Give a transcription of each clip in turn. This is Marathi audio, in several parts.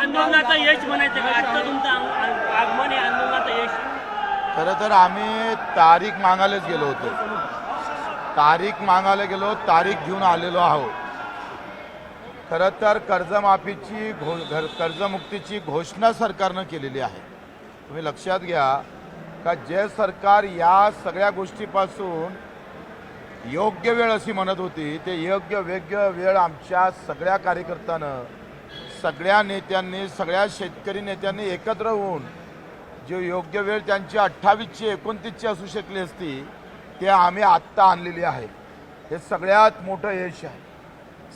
आंदोलनाचं यश म्हणायचं का आजचं तुमचं आगमन आहे आंदोलनाचं यश? खरं तर आम्ही तारीख मागायलाच गेलो होतो. तारीख घेऊन आलेलो आहोत. खरं तर कर्जमुक्तीची घोषणा सरकारनं केलेली आहे. तुम्ही लक्षात घ्या का जे सरकार या सगळ्या गोष्टीपासून योग्य वेळ अशी म्हणत होती ते योग्य वेळ आमच्या सगळ्या कार्यकर्त्यानं, सगळ्या नेत्यांनी, सगळ्या शेतकरी नेत्यांनी एकत्र होऊन जो योग्य वेळ त्यांची 28ची 29ची असू शकली असती ते आम्ही आत्ता आणलेली आहे. हे सगळ्यात मोठं यश आहे.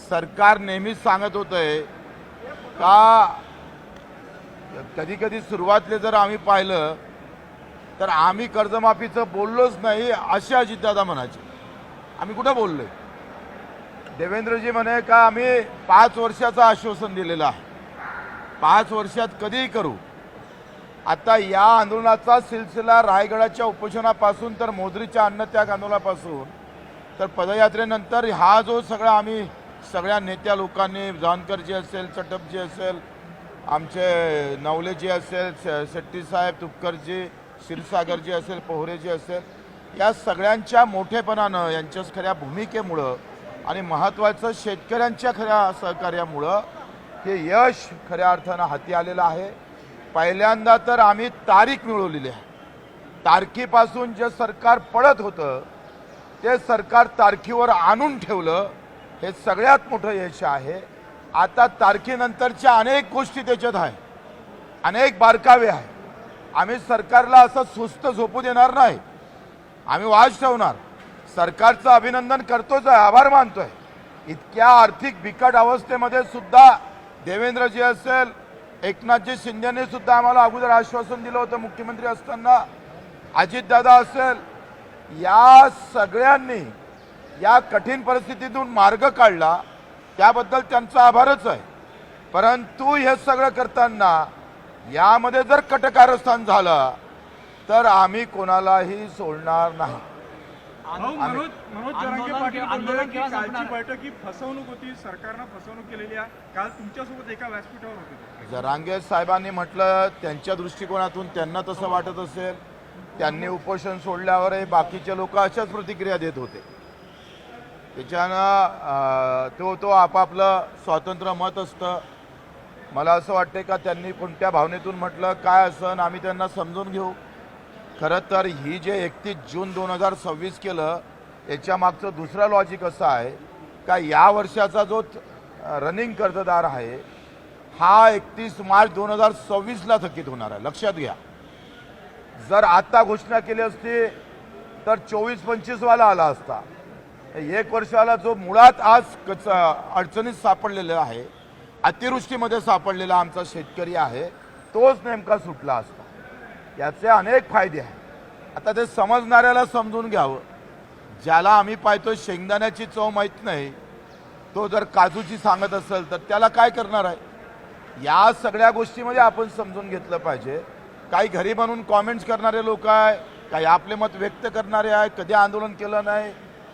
सरकार नेहमीच सांगत होतंय का कधी कधी सुरुवातीला जर आम्ही पाहिलं तर आम्ही कर्जमाफीचं बोललोच नाही असे अजितदादा म्हणायचे. आम्ही कुठं बोललोय? देवेंद्रजी म्हणे का आम्ही 5 वर्षाचं आश्वासन दिलेलं आहे, 5 वर्षात कधीही करू. आता या आंदोलनाचा सिलसिला रायगडाच्या उपोषणापासून तर मोदरीच्या अन्नत्याग आंदोलनापासून तर पदयात्रेनंतर हा जो सगळा आम्ही सगळ्या नेत्या लोकांनी, जानकरजी असेल, चटपजी असेल, आमचे नवलेजी असेल, शेट्टीसाहेब, तुपकरजी, क्षीरसागरजी असेल, पोहरेजी असेल, या सगळ्यांच्या मोठेपणानं, यांच्या खऱ्या भूमिकेमुळं आणि महत्त्वाचं शेतकऱ्यांच्या खऱ्या सहकार्यामुळं हे यश खऱ्या अर्थानं हाती आलेलं आहे. पहिल्यांदा तर आम्ही तारीख मिळवलेली आहे. तारखेपासून जे सरकार पळत होतं ते सरकार तारखेवर आणून ठेवलं, हे सगळ्यात मोठं यश आहे. आता तारखेनंतरच्या अनेक गोष्टी त्याच्यात आहे, अनेक बारकावे आहे. आम्ही सरकारला असं सुस्त झोपू देणार नाही. आम्ही वाज ठेवणार. सरकारचं अभिनंदन करतोच आहे, आभार मानतोय. इतक्या आर्थिक बिकट अवस्थेमध्ये सुद्धा देवेंद्रजी असेल, एकनाथजी शिंदेने सुद्धा आम्हाला अगोदर आश्वासन दिलं होतं मुख्यमंत्री असताना, अजितदादा असेल, या सगळ्यांनी या कठीण परिस्थितीतून मार्ग काढला, त्याबद्दल त्यांचा आभारच आहे. परंतु हे सगळं करताना यामध्ये जर कटकारस्थान झालं तर आम्ही कोणालाही सोडणार नाही. मनोज जरांगे पाटील बोलले की कालची बैठक ही फसवणूक होती, सरकारनं फसवणूक केलेली आहे. काल तुमच्यासोबत एका व्यासपीठावर होते. जरांगे साहेबांनी म्हटलं त्यांच्या दृष्टिकोनातून त्यांना तसं वाटत असेल. त्यांनी उपोषण सोडल्यावर बाकीचे लोक अशाच प्रतिक्रिया देत होते. त्याच्यानं तो आपापलं स्वतंत्र मत असतं. मला असं वाटतं का त्यांनी कोणत्या भावनेतून म्हटलं काय असं आम्ही त्यांना समजून घेऊ. खरं तर ही जे 31 जून 2026 केलं याच्या मागचं दुसरं लॉजिक असं आहे का या वर्षाचा जो रनिंग कर्जदार आहे हा 31 मार्च 2026ला थकीत होणार आहे. लक्षात घ्या. जर आता घोषणा केली असती तर 24-25 वाला आला असता. 1 वर्षाला जो मुळात आज अडचणीत सापडलेला आहे, अतिवृष्टीमध्ये सापडलेला आमचा शेतकरी आहे, तोच नेमका सुटला असता. याचे अनेक फायदे आहेत. आता ते समजणाऱ्याला समजून घ्यावं. ज्याला आम्ही पाहतो शेंगदाण्याची चव माहीत नाही, तो जर काजूची सांगत असेल तर त्याला काय करणार आहे. या सगळ्या गोष्टीमध्ये आपण समजून घेतलं पाहिजे. काही घरी बनवून कॉमेंट्स करणारे लोक आहे, काही आपले मत व्यक्त करणारे आहे. कधी आंदोलन केलं नाही,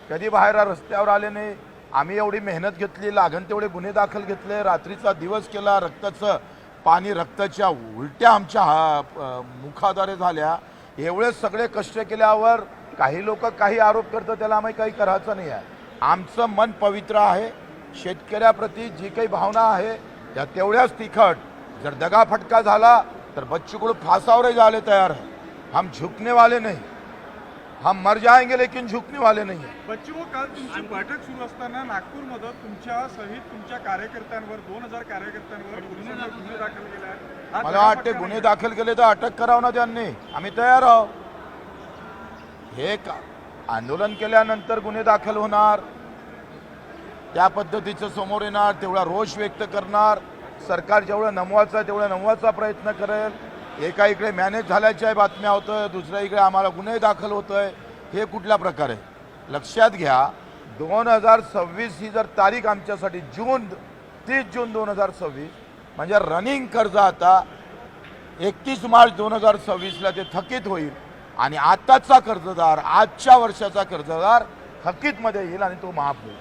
कधी बाहेर रस्त्यावर आले नाही. आम्ही एवढी मेहनत घेतली, लागण तेवढे गुन्हे दाखल घेतले, रात्रीचा दिवस केला, रक्ताचं पाणी, रक्ताच्या उलट्या आमच्या मुखाद्वारे झाल्या. एवढे सगळे कष्ट केल्यावर काही लोक काही आरोप करतात, त्याला आम्ही काही करायचं नाही आहे. आमचं मन पवित्र आहे. शेतकऱ्याप्रती जी काही भावना आहे त्या तेवढ्याच तिखट. जर दगाफटका झाला तर बच्चू कडू फासावर जाने तैयार है. हम झुकने वाले नहीं, हम मर जाएंगे लेकिन झुकने वाले नहीं है. बच्चू, काल तुमची बैठक सुरू असताना नागपूरमध्ये तुमच्या सहित तुमच्या कार्यकर्त्यांवर 2000 कार्यकर्त्यांवर गुन्हे दाखल केले आहेत. मला वाटते गुन्हे दाखल केले तर अटक करावं ना त्यांनी. आम्ही तयार आहोत. हे आंदोलन केल्यानंतर गुन्हे दाखल होणार, त्या पद्धतीचं समोर येणार, तेवढा रोष व्यक्त करणार. सरकार जेवढं नमवायचं आहे तेवढं नमवायचा प्रयत्न करेल. एका इकडे मॅनेज झाल्याच्या बातम्या होतोय, दुसऱ्या इकडे आम्हाला गुन्हे दाखल होतोय. हे कुठला प्रकार आहे? लक्षात घ्या. 2026 ही जर तारीख आमच्यासाठी 30 जून 2026 म्हणजे रनिंग कर्ज आता 31 मार्च 2026ला ते थकीत होईल आणि आताचा कर्जदार, आजच्या वर्षाचा कर्जदार थकीतमध्ये येईल आणि तो माफ होईल.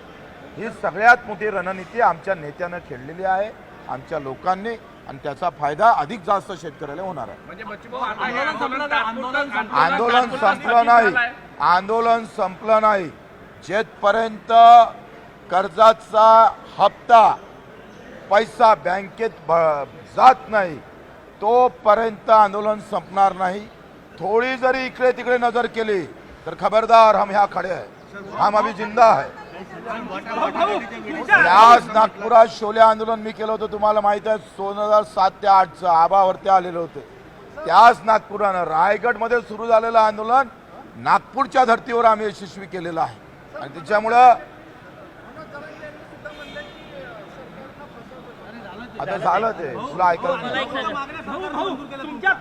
ही सगळ्यात मोठी रणनीती आमच्या नेत्यानं खेळलेली आहे, आमच्या लोकांनी. आणि त्याचा फायदा अधिक जास्त शेतकऱ्याला होणार आहे. म्हणजे बच्चूभाऊ, आता हे आंदोलन आंदोलन संपलं नाही, आंदोलन संपलं नाही. जेथपर्यंत कर्जाचा हप्ता पैसा बँकेत जात नाही तोपर्यंत आंदोलन संपणार नाही. थोड़ी जरी इकडे तिकडे नजर केली तर खबरदार, हम यहाँ खड़े हैं, हम अभी जिंदा है. आज नागपुरात शोले आंदोलन मी केलं होतं, तुम्हाला माहित आहे. 2007 ते 2008चं आबावरती आलेले होते. त्याच नागपुरानं रायगडमध्ये सुरू झालेलं आंदोलन नागपूरच्या धर्तीवर आम्ही यशस्वी केलेलं आहे. आणि त्याच्यामुळं आता झालं ते तुला ऐकायला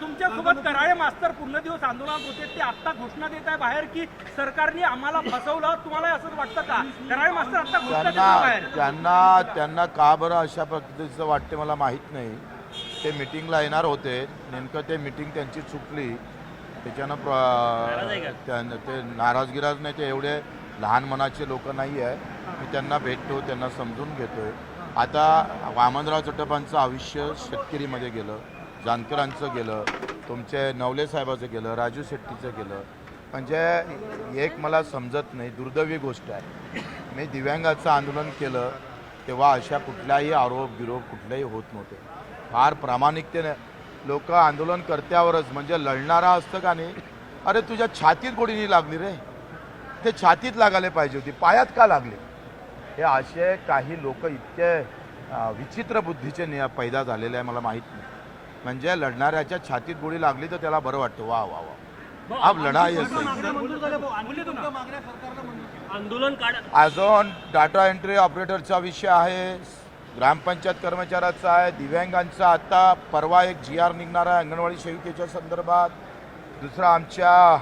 तुमच्या सोबत कराळे मास्तर पूर्ण दिवस आंदोलनात होते, ते आता घोषणा देत आहे बाहेर की सरकारने आम्हाला फसवलं. तुम्हाला असंच वाटतं का? कराळे मास्तर आता घोषणा देत आहे बाहेर. त्यांना का बरं अशा पद्धतीचं वाटते मला माहीत नाही. ते मिटिंगला येणार होते, नेमकं ते मिटिंग त्यांची चुकली, त्याच्यानं ते नाराजगिराज नाही. ते एवढे लहान मनाचे लोक नाही आहे. मी त्यांना भेटतो, त्यांना समजून घेतोय. आता वामनराव चटपांचं आयुष्य शेतकरीमध्ये गेलं, जानकरांचं गेलं, तुमचे नवले साहेबाचं गेलं, राजू शेट्टीचं गेलं. म्हणजे एक मला समजत नाही, दुर्दैवी गोष्ट आहे. मी दिव्यांगाचं आंदोलन केलं तेव्हा अशा कुठल्याही आरोप गिरोप कुठल्याही होत नव्हते. फार प्रामाणिकतेने लोक आंदोलनकर्त्यावरच, म्हणजे लढणारा असतं का नाही, अरे तुझ्या छातीत गोळी नाही लागली रे, ते छातीत लागायला पाहिजे होती, पायात का लागली. हे असे काही लोक इतके विचित्र बुद्धीचे पैदा झालेले आहे मला माहीत नाही. म्हणजे लढणाऱ्याच्या छातीत गोळी लागली तर त्याला बरं वाटतं, वा वा वा, अब लढाई असेल. आंदोलन अजून डाटा एंट्री ऑपरेटरचा विषय आहे, ग्रामपंचायत कर्मचाऱ्याचा आहे, दिव्यांगांचा आता परवा एक GR निघणार आहे अंगणवाडी सेविकेच्या संदर्भात. दुसरा आमच्या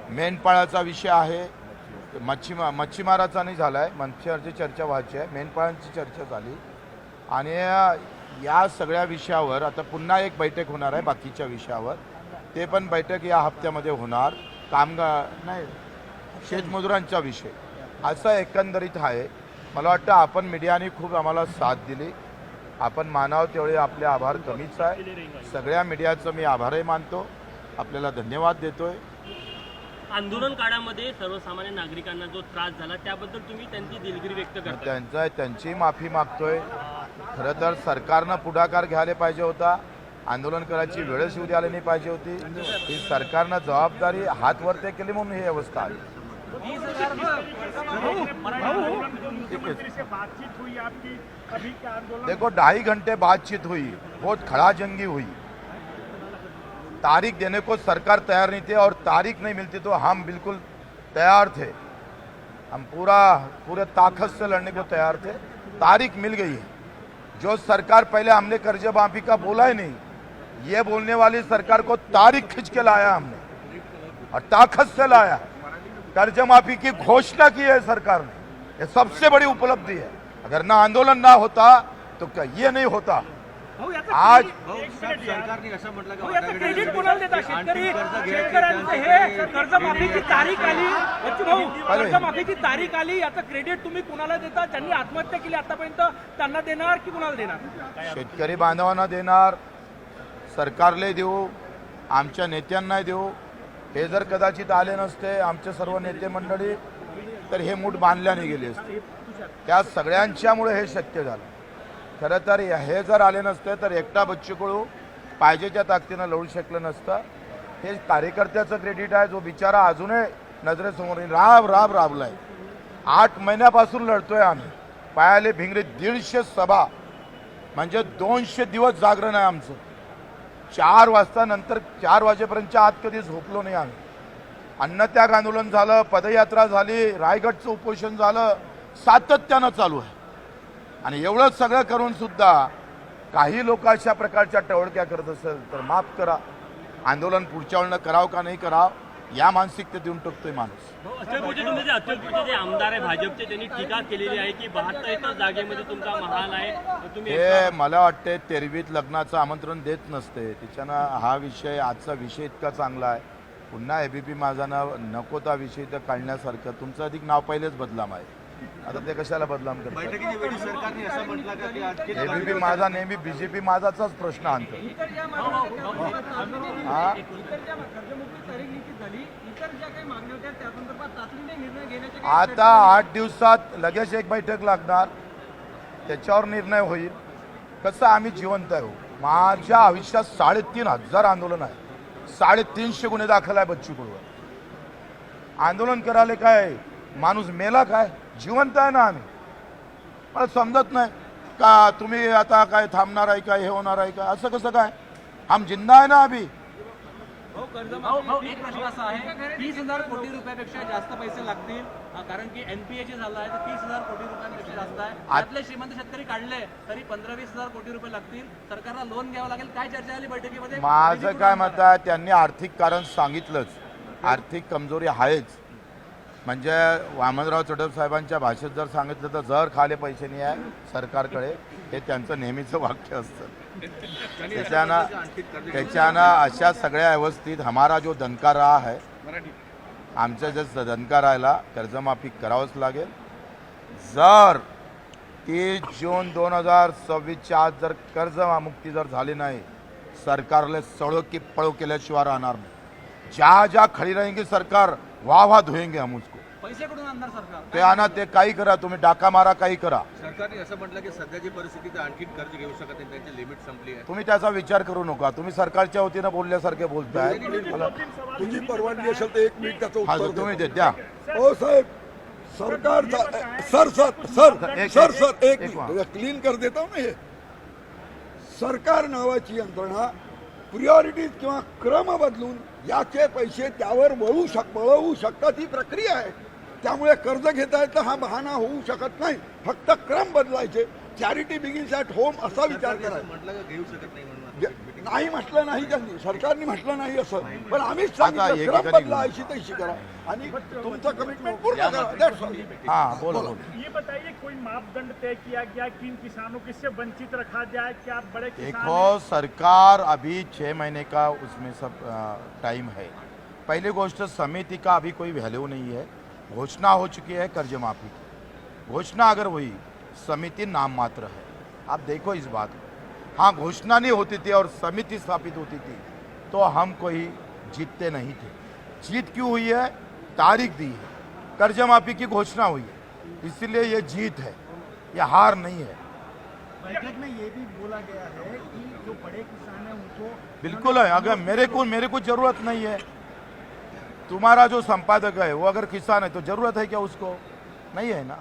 मेंढपाळाचा विषय आहे. मच्छीमाराचा नाही झाला आहे, मच्छीमाराची चर्चा व्हायची आहे, मेंढपाळांची चर्चा झाली. आणि या सगळ्या विषयावर आता पुन्हा एक बैठक होणार आहे बाकीच्या विषयावर. ते पण बैठक या हप्त्यामध्ये होणार. कामगार नाही, शेतमजुरांचा विषय असं एकंदरीत आहे. मला वाटतं आपण मीडियाने खूप आम्हाला साथ दिली. आपण मानावं तेवढे आपले आभार कमीच आहे. सगळ्या मीडियाचं मी आभारही मानतो, आपल्याला धन्यवाद देतोय. आंदोलन काळामध्ये सर्वसामान्य नागरिकांना जो त्रास झाला त्याबद्दल तुम्ही त्यांची दिलगिरी व्यक्त करता. त्यांची माफी मागतोय. खरं तर सरकारनं पुढाकार घ्यायला पाहिजे होता, आंदोलन करायची वेळच येऊ द्यायला नाही पाहिजे होती. ही सरकारनं जबाबदारी हात वरते केली म्हणून ही अवस्था आली. देखो 2.5 घंटे बातचीत हुई, बहुत खड़ा जंगी हुई. तारीख देने को सरकार तैयार नहीं थे और तारीख नहीं मिलती तो हम बिल्कुल तैयार थे. हम पूरे ताकत से लड़ने को तैयार थे. तारीख मिल गई है. जो सरकार पहले हमने कर्ज माफी का बोला ही नहीं, ये बोलने वाली सरकार को तारीख खींच के लाया हमने और ताकत से लाया. कर्ज माफी की घोषणा की है सरकार ने, ये सबसे बड़ी उपलब्धि है. अगर ना आंदोलन ना होता तो क्या ये नहीं होता. आज सरकारने असं म्हटलं की याचं क्रेडिट कोणाला देता? शेतकऱ्यांचं हे कर्जमाफीची तारीख आली, कर्जमाफीची तारीख आली, याचं क्रेडिट तुम्ही कुणाला देता? ज्यांनी आत्महत्या केली आतापर्यंत त्यांना देणार की कुणाला देणार? शेतकरी बांधवांना देणार, सरकारला देऊ, आमच्या नेत्यांना देऊ. हे जर कदाचित आले नसते आमचे सर्व नेते मंडळी तर हे मूठ बांधल्याने गेले असते. त्या सगळ्यांच्यामुळे हे शक्य झालं. खरं तर हे जर आले नसते तर एकटा बच्चू कडू पाहिजेच्या ताकदीनं लढू शकलं नसतं. हे कार्यकर्त्याचं क्रेडिट आहे, जो बिचारा अजूनही नजरेसमोर राबलाय. 8 महिन्यापासून लढतोय आम्ही. पायाले भिंगरे 150 सभा, म्हणजे 200 दिवस जागरण आहे आमचं. 4 वाजता नंतर 4 वाजेपर्यंतच्या आत कधी झोपलो नाही आम्ही. अन्नत्याग आंदोलन झालं, पदयात्रा झाली, रायगडचं उपोषण झालं, सातत्यानं चालू आहे. आणि एवढं सगळं करून सुद्धा काही लोक अशा प्रकारच्या टवळक्या करत असेल तर माफ करा. आंदोलन पुढच्या वेळेला करावं का नाही करावं या मानसिकते देऊन टाकतोय माणूस. अचलपूरचे जे आमदार आहे भाजपचे, त्यांनी टीका केलेली आहे की 72 जागेमध्ये तुमचा महाल आहे, तुम्ही हे मला वाटते तेरवीत लग्नाचं आमंत्रण देत नसते. त्याच्यानं हा विषय, आजचा विषय इतका चांगला आहे, पुन्हा ABP माझा नाव नको त्या विषयी तर काढण्यासारखं. तुमचं अधिक नाव पहिलेच बदलाम आहे. आता ते कशाला बदनाम करतात? बैठकीच्या वेळी सरकारने असं म्हटलं का की आणखी एबीपी माझा नेहमी बीजेपी माझाचाच प्रश्न आणतो. इतर ज्या मागण्या हा? इतर ज्या कर्जमुक्ती तारीख निश्चित झाली, इतर ज्या काही मागण्या होत्या त्या संदर्भात तातडीने निर्णय घेण्याचे काही आता 8 दिवसात लगेच एक बैठक लागणार, त्याच्यावर निर्णय होईल. कसं आम्ही जिवंत आहे. माझ्या आयुष्यात 3,500 आंदोलन आहे, 350 गुन्हे दाखल आहे बच्चू कडूवर. आंदोलन करायला काय माणूस मेला काय? जिवंत आहे ना आम्ही. मला समजत नाही का तुम्ही आता काय थांबणार आहे का, हे होणार आहे का, असं कसं काय? हम जिंदा आहे ना अभी. एक प्रश्न असा आहे, 30,000 कोटी रुपयापेक्षा जास्त पैसे लागतील कारण की एनपीए जे झालं आहे तर 30,000 कोटी रुपयांपेक्षा जास्त आहे. त्यातले श्रीमंत शेतकरी काढले तरी 15-20,000 कोटी रुपये लागतील. सरकारला लोन घ्यावं लागेल. काय चर्चा झाली बैठकीमध्ये? माझं काय मत आहे, त्यांनी आर्थिक कारण सांगितलंच. आर्थिक कमजोरी आहेच. म्हणजे वामनराव चटप साहेबांच्या भाषेत जर सांगितलं तर जर खाले पैसे नाही आहे सरकारकडे, हे त्यांचं नेहमीचं वाक्य असतं. त्याच्यानं अशा सगळ्या व्यवस्थित हमारा जो दणका रहा है, आमच्या जे दणका राहिला कर्जमाफी करावंच लागेल. जर 30 जून 2026च्या आज जर कर्जमुक्ती जर झाली नाही, सरकारला सड़ो की पड़ो केल्याशिवाय राहणार नाही. ज्या ज्या खडी रहेंगे सरकार वाह धुएंगे हम उसको. पैसे कुठून आणणार सरकार? ते आणा, ते काही करा, तुम्ही डाका मारा, काही करा. सरकारने असं म्हटलं की सध्याची परिस्थिती आणखी कर्ज घेऊ शकत नाही, त्यांची लिमिट संपली आहे. तुम्ही त्याचा विचार करू नका. तुम्ही सरकारच्या वतीनं बोलल्यासारखे बोलताय. मला तुझी परवानगी असेल तर 1 मिनिट त्याचं हा, उत्तर तुम्ही देतो. ते द्या. हो साहेब, सरकारचा सर सर सर एक- सर सर एक एक मिनिट क्लीन कर देतो ना. हे सरकार नावाची यंत्रणा प्रिऑरिटीज किंवा क्रम बदलून याचे पैसे त्यावर वळवू शकतात, ही प्रक्रिया आहे. त्यामुळे कर्ज घेता येतं हा बहाणा होऊ शकत नाही. फक्त क्रम बदलायचे. चॅरिटी बिगिन्स ॲट होम असा विचार सरकारने असं करायचा. म्हटलं का घेऊ शकत नाही म्हणून नाही म्हटलं नाही त्यांनी, सरकारने म्हटलं नाही असं, पण आम्हीच आता सांगितलं क्रम एकीकडे बदला, अशी तशी करा आणि तुमचं कमिटमेंट पूर्ण करा. That's all. हा, बोला बोला. ये बताइए कोई मापदंड तय किया गया किन किसानों किससे वंचित रखा जाए? क्या बड़े किसान देखो, सरकार अभी 6 महीने का उसमें सब टाइम है. पहली गोष्ट, समिति का अभी कोई वैल्यू नहीं है. घोषणा हो चुकी है कर्ज माफी की. घोषणा अगर हुई, समिति नाम मात्र है. आप देखो इस बात को. हाँ, घोषणा नहीं होती थी और समिति स्थापित होती थी तो हम कोई जीतते नहीं थे. जीत क्यों हुई है? तारीख दी है, कर्ज माफी की घोषणा हुई है, इसलिए ये जीत है, ये हार नहीं है. बैठक में ये भी बोला गया है कि जो बड़े किसान हैं उनको बिल्कुल है. अगर मेरे को जरूरत नहीं है. तुम्हारा जो संपादक है वो अगर किसान है तो जरूरत है क्या उसको? नहीं है ना.